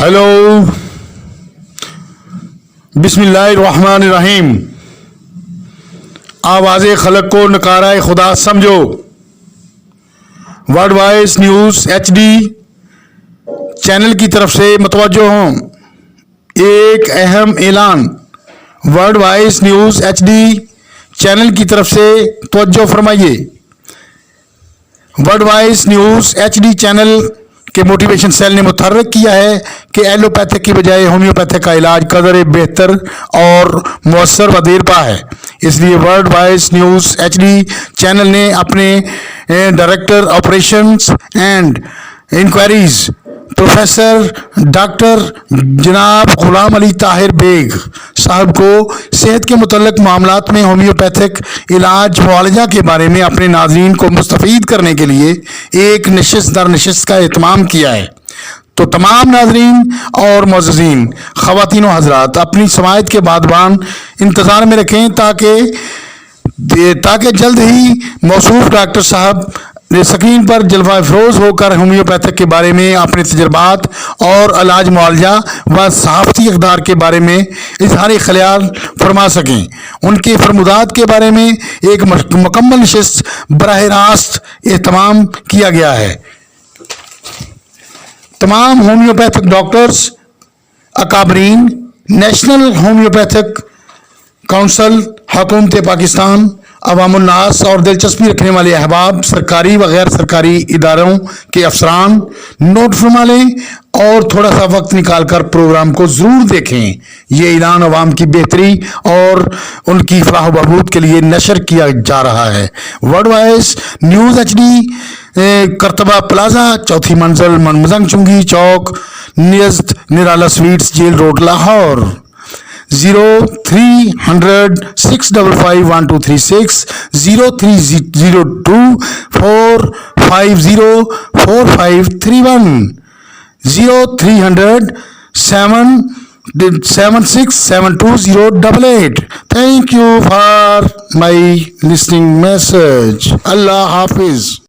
Hello, बिस्मिल्लाहिर्रहमानिर्रहीम। आवाज़ खलक को नकारा खुदा समझो। World voice news HD channel की तरफ से मतवज्जो हों। एक अहम ऐलान। World voice news HD channel की तरफ से तवज्जो फरमाइए। World voice news HD channel के मोटिवेशन सेल ने मुतहर्रिक किया है कि एलोपैथिक की बजाय होम्योपैथिक का इलाज कदर बेहतर और मौसर व देरपा है। इसलिए world voice news HD channel ने अपने director operations and inquiries professor doctor जनाब गुलाम अली ताहिर बेग साहब को सेहत के मुतल्लिक मामलात में होम्योपैथिक इलाज मुआलजा के बारे में अपने नाज़रीन को मुस्तफ़ीद करने के लिए एक नशिस्त दर नशिस्त का एहतमाम किया है। तो तमाम नाज़रीन और मुअज़्ज़िज़ीन ख़वातीन व हज़रात अपनी समाअत के बादबान इंतज़ार में रखें ताकि जल्द ही मौसूफ डॉक्टर साहब स्क्रीन पर जलवा फरोज होकर होम्योपैथिक के बारे में अपने तजर्बात और इलाज मुआलजा व सहाफ़ती इक़दार के बारे में इज़हार ख़याल फरमा सकें। उनके फरमुदात के बारे में एक मुकम्मल नशिस्त बराह रास्त एहतमाम किया गया है। तमाम होम्योपैथिक डॉक्टर्स, अकाबरीन, नेशनल होम्योपैथिक काउंसिल, हुकूमत पाकिस्तान, अवामुन्नास और दिलचस्पी रखने वाले अहबाब, सरकारी व गैर सरकारी इदारों के अफसरान नोट फरमा लें और थोड़ा सा वक्त निकाल कर प्रोग्राम को ज़रूर देखें। ये ऐलान अवाम की बेहतरी और उनकी फलाह बहबूद के लिए नशर किया जा रहा है। World voice news HD Qurtaba plaza, चौथी मंजिल, मनमजंग चुंगी चौक, नियज़ Nirala sweets, jail road, Lahore. 0300 655 1236 0302 450 4531 0300 776 72088। Thank you for my listening message. Allah Hafiz.